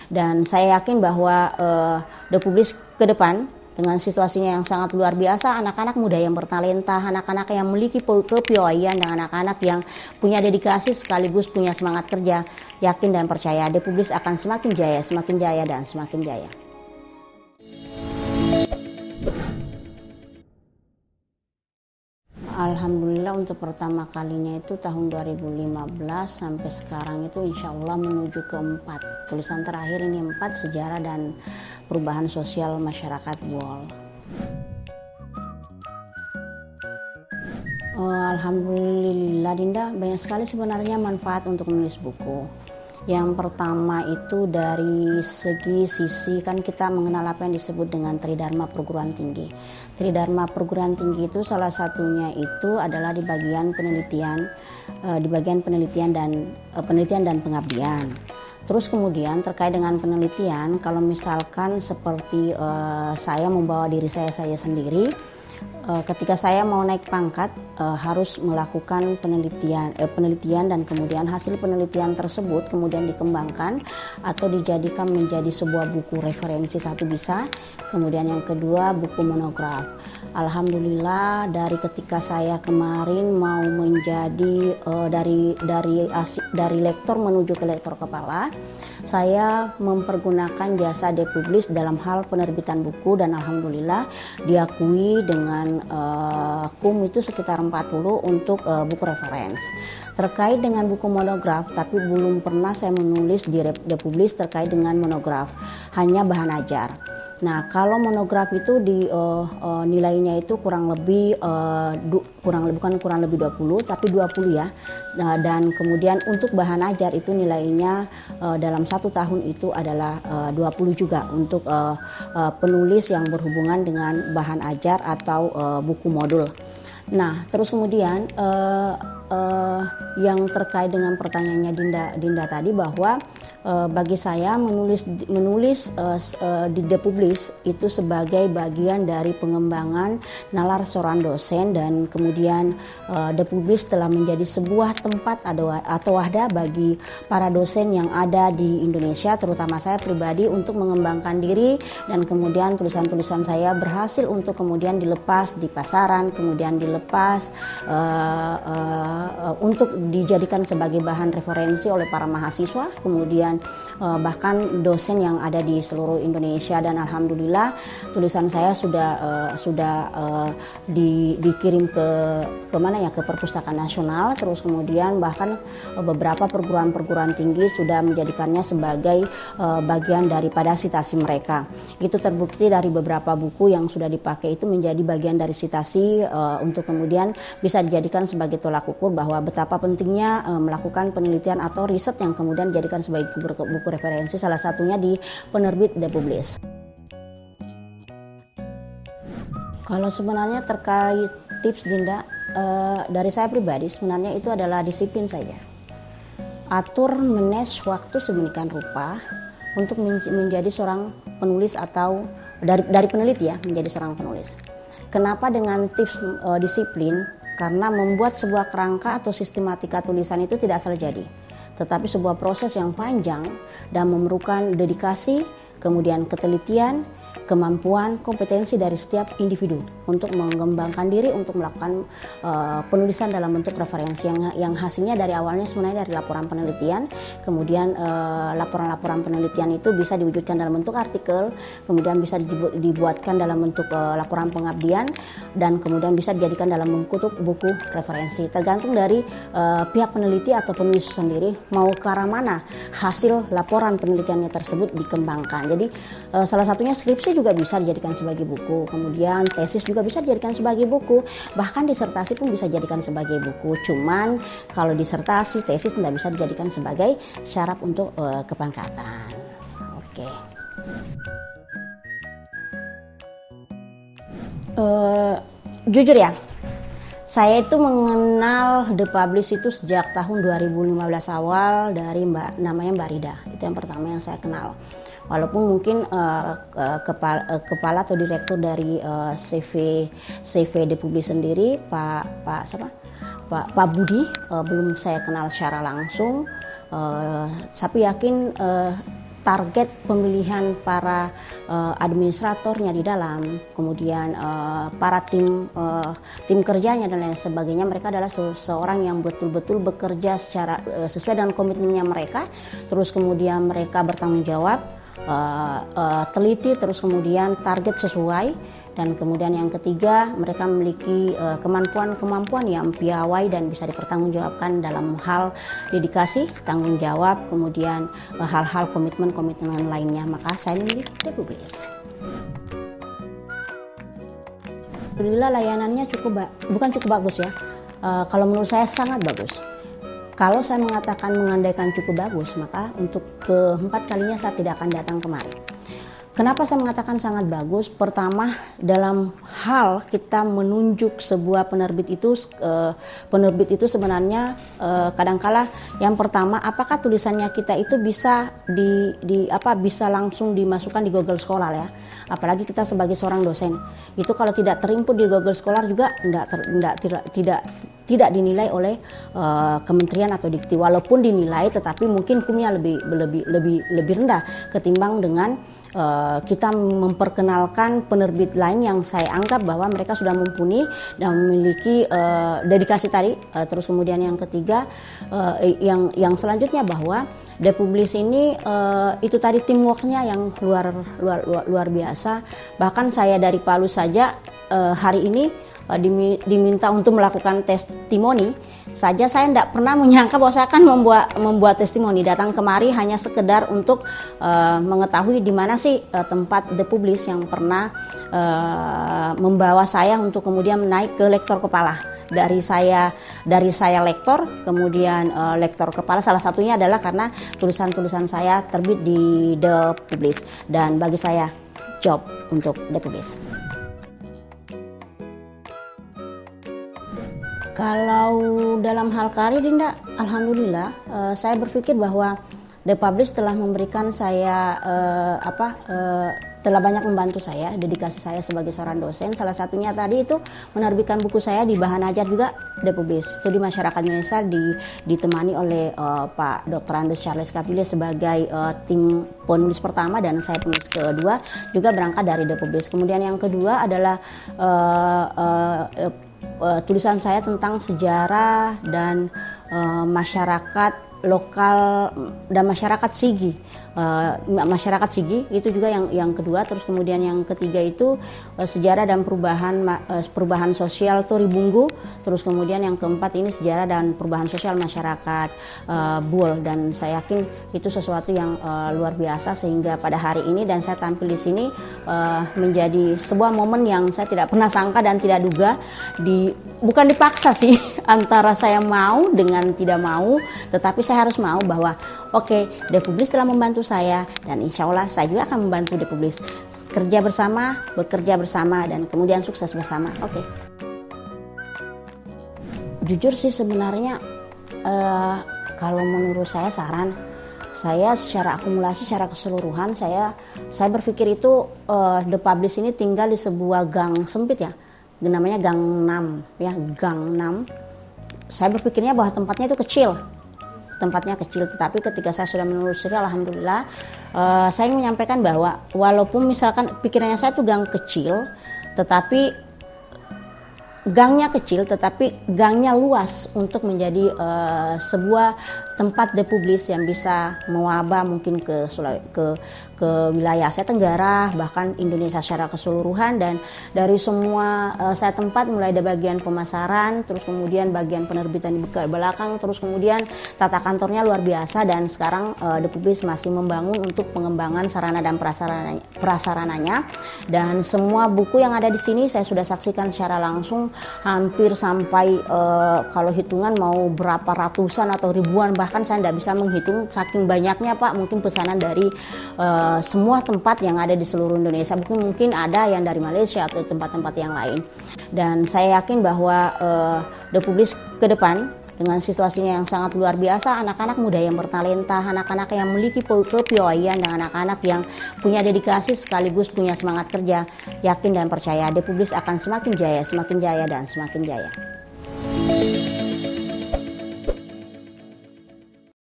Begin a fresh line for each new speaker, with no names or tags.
Dan saya yakin bahwa The Publish ke depan dengan situasinya yang sangat luar biasa, anak-anak muda yang bertalenta, anak-anak yang memiliki kepiawaian, dan anak-anak yang punya dedikasi sekaligus punya semangat kerja, yakin dan percaya The Publish akan semakin jaya, dan semakin jaya. Alhamdulillah untuk pertama kalinya itu tahun 2015 sampai sekarang itu insya Allah menuju ke 4. Tulisan terakhir ini 4, sejarah dan perubahan sosial masyarakat Buol. Alhamdulillah Dinda, banyak sekali sebenarnya manfaat untuk menulis buku. Yang pertama itu dari sisi kan kita mengenal apa yang disebut dengan Tridharma perguruan tinggi. Tridharma perguruan tinggi itu salah satunya itu adalah di bagian penelitian, penelitian dan pengabdian. Terus kemudian terkait dengan penelitian, kalau misalkan seperti saya membawa diri saya sendiri, ketika saya mau naik pangkat harus melakukan penelitian dan kemudian hasil penelitian tersebut kemudian dikembangkan atau dijadikan menjadi sebuah buku referensi, satu bisa, kemudian yang kedua buku monograf. Alhamdulillah dari ketika saya kemarin mau menjadi dari lektor menuju ke lektor kepala, saya mempergunakan jasa The Publish dalam hal penerbitan buku dan alhamdulillah diakui dengan KUM itu sekitar 40 untuk buku referensi. Terkait dengan buku monograf, tapi belum pernah saya menulis di The Publish terkait dengan monograf, hanya bahan ajar. Nah, kalau monograf itu nilainya itu kurang lebih 20 tapi 20 ya. Dan kemudian untuk bahan ajar itu nilainya dalam 1 tahun itu adalah 20 juga untuk penulis yang berhubungan dengan bahan ajar atau buku modul. Nah, terus kemudian yang terkait dengan pertanyaannya Dinda tadi bahwa bagi saya menulis di The Publish itu sebagai bagian dari pengembangan nalar seorang dosen dan kemudian The Publish telah menjadi sebuah tempat atau wadah bagi para dosen yang ada di Indonesia, terutama saya pribadi untuk mengembangkan diri dan kemudian tulisan-tulisan saya berhasil untuk kemudian dilepas di pasaran, kemudian dilepas untuk dijadikan sebagai bahan referensi oleh para mahasiswa, kemudian bahkan dosen yang ada di seluruh Indonesia. Dan alhamdulillah tulisan saya sudah dikirim ke Perpustakaan Nasional, terus kemudian bahkan beberapa perguruan tinggi sudah menjadikannya sebagai bagian daripada sitasi mereka. Itu terbukti dari beberapa buku yang sudah dipakai itu menjadi bagian dari sitasi untuk kemudian bisa dijadikan sebagai tolak ukur bahwa betapa pentingnya melakukan penelitian atau riset yang kemudian dijadikan sebagai buku referensi, salah satunya di penerbit The Publish. Kalau sebenarnya terkait tips Dinda, dari saya pribadi sebenarnya itu adalah disiplin saja. Atur manage waktu sedemikian rupa untuk menjadi seorang penulis atau dari peneliti ya menjadi seorang penulis. Kenapa dengan tips disiplin? Karena membuat sebuah kerangka atau sistematika tulisan itu tidak asal jadi, tetapi sebuah proses yang panjang dan memerlukan dedikasi, kemudian ketelitian, kemampuan, kompetensi dari setiap individu untuk mengembangkan diri untuk melakukan penulisan dalam bentuk referensi yang hasilnya dari awalnya sebenarnya dari laporan penelitian, kemudian laporan-laporan penelitian itu bisa diwujudkan dalam bentuk artikel, kemudian bisa dibuatkan dalam bentuk laporan pengabdian, dan kemudian bisa dijadikan dalam bentuk buku referensi. Tergantung dari pihak peneliti atau penulis sendiri mau ke arah mana hasil laporan penelitiannya tersebut dikembangkan. Jadi salah satunya skripsi juga bisa dijadikan sebagai buku, kemudian tesis juga bisa dijadikan sebagai buku, bahkan disertasi pun bisa dijadikan sebagai buku. Cuman kalau disertasi, tesis tidak bisa dijadikan sebagai syarat untuk kepangkatan. Oke. Jujur ya, saya itu mengenal The Publish itu sejak tahun 2015 awal dari namanya Mbak Rida. Itu yang pertama yang saya kenal. Walaupun mungkin kepala atau direktur dari CV The Publish sendiri Pak Budi belum saya kenal secara langsung, tapi yakin target pemilihan para administratornya di dalam, kemudian para tim kerjanya dan lain sebagainya, mereka adalah seseorang yang betul-betul bekerja secara sesuai dengan komitmennya mereka, terus kemudian mereka bertanggung jawab, teliti, terus kemudian target sesuai. Dan kemudian yang ketiga, mereka memiliki kemampuan yang piawai dan bisa dipertanggungjawabkan dalam hal dedikasi, tanggung jawab, kemudian hal-hal komitmen lainnya. Maka saya memilih Depublis. Alhamdulillah layanannya bukan cukup bagus ya. Kalau menurut saya sangat bagus. Kalau saya mengatakan mengandaikan cukup bagus, maka untuk keempat kalinya saya tidak akan datang kemari. Kenapa saya mengatakan sangat bagus? Pertama, dalam hal kita menunjuk sebuah penerbit itu sebenarnya kadangkala yang pertama, apakah tulisannya kita itu bisa bisa langsung dimasukkan di Google Scholar ya? Apalagi kita sebagai seorang dosen, itu kalau tidak terinput di Google Scholar juga tidak dinilai oleh kementerian atau Dikti. Walaupun dinilai, tetapi mungkin hukumnya lebih rendah ketimbang dengan kita memperkenalkan penerbit lain yang saya anggap bahwa mereka sudah mumpuni dan memiliki dedikasi tadi. Terus kemudian yang ketiga, yang selanjutnya bahwa Depublis ini itu tadi teamworknya yang luar biasa. Bahkan saya dari Palu saja hari ini diminta untuk melakukan testimoni saja, saya tidak pernah menyangka bahwa saya akan membuat testimoni. Datang kemari hanya sekedar untuk mengetahui di mana sih tempat Depublis yang pernah membawa saya untuk kemudian naik ke lektor kepala. Dari saya lektor, kemudian lektor kepala, salah satunya adalah karena tulisan-tulisan saya terbit di Depublis, dan bagi saya job untuk Depublis. Kalau dalam hal karir, Dinda, alhamdulillah saya berpikir bahwa Depublis telah memberikan saya telah banyak membantu saya, dedikasi saya sebagai seorang dosen. Salah satunya tadi itu menerbitkan buku saya di Bahan Ajar juga Depublis. Studi Masyarakat Indonesia ditemani oleh Pak Dr. Andes Charles Kapile sebagai tim penulis pertama, dan saya penulis kedua juga berangkat dari Depublis. Kemudian yang kedua adalah tulisan saya tentang sejarah dan masyarakat lokal dan masyarakat Sigi. Masyarakat Sigi itu juga yang kedua. Terus kemudian yang ketiga itu sejarah dan perubahan sosial Toribunggu. Terus kemudian yang keempat ini sejarah dan perubahan sosial masyarakat Bul, dan saya yakin itu sesuatu yang luar biasa, sehingga pada hari ini dan saya tampil di sini menjadi sebuah momen yang saya tidak pernah sangka dan tidak duga. Bukan dipaksa sih antara saya mau dengan tidak mau, tetapi saya harus mau bahwa oke, Depublis telah membantu saya, dan insya Allah saya juga akan membantu Depublis. Bekerja bersama, dan kemudian sukses bersama. Oke. Jujur sih sebenarnya kalau menurut saya saran, saya secara akumulasi, secara keseluruhan, saya berpikir itu Depublis ini tinggal di sebuah gang sempit ya, namanya Gang 6 ya, Gang 6. Saya berpikirnya bahwa tempatnya itu kecil, tetapi ketika saya sudah menelusuri, alhamdulillah saya ingin menyampaikan bahwa walaupun misalkan pikirannya saya itu gang kecil, tetapi gangnya kecil, tetapi gangnya luas untuk menjadi sebuah tempat Depublis yang bisa mewabah mungkin ke wilayah Asia Tenggara, bahkan Indonesia secara keseluruhan. Dan dari semua saya tempat, mulai dari bagian pemasaran, terus kemudian bagian penerbitan di belakang, terus kemudian tata kantornya luar biasa, dan sekarang Depublis masih membangun untuk pengembangan sarana dan prasarananya. Dan semua buku yang ada di sini saya sudah saksikan secara langsung, hampir sampai kalau hitungan mau berapa ratusan atau ribuan, bahkan saya tidak bisa menghitung saking banyaknya Pak, mungkin pesanan dari semua tempat yang ada di seluruh Indonesia, mungkin ada yang dari Malaysia atau tempat-tempat yang lain. Dan saya yakin bahwa Depublis ke depan dengan situasinya yang sangat luar biasa, anak-anak muda yang bertalenta, anak-anak yang memiliki kepiawaian, dan anak-anak yang punya dedikasi sekaligus punya semangat kerja, yakin dan percaya Depublis akan semakin jaya dan semakin jaya.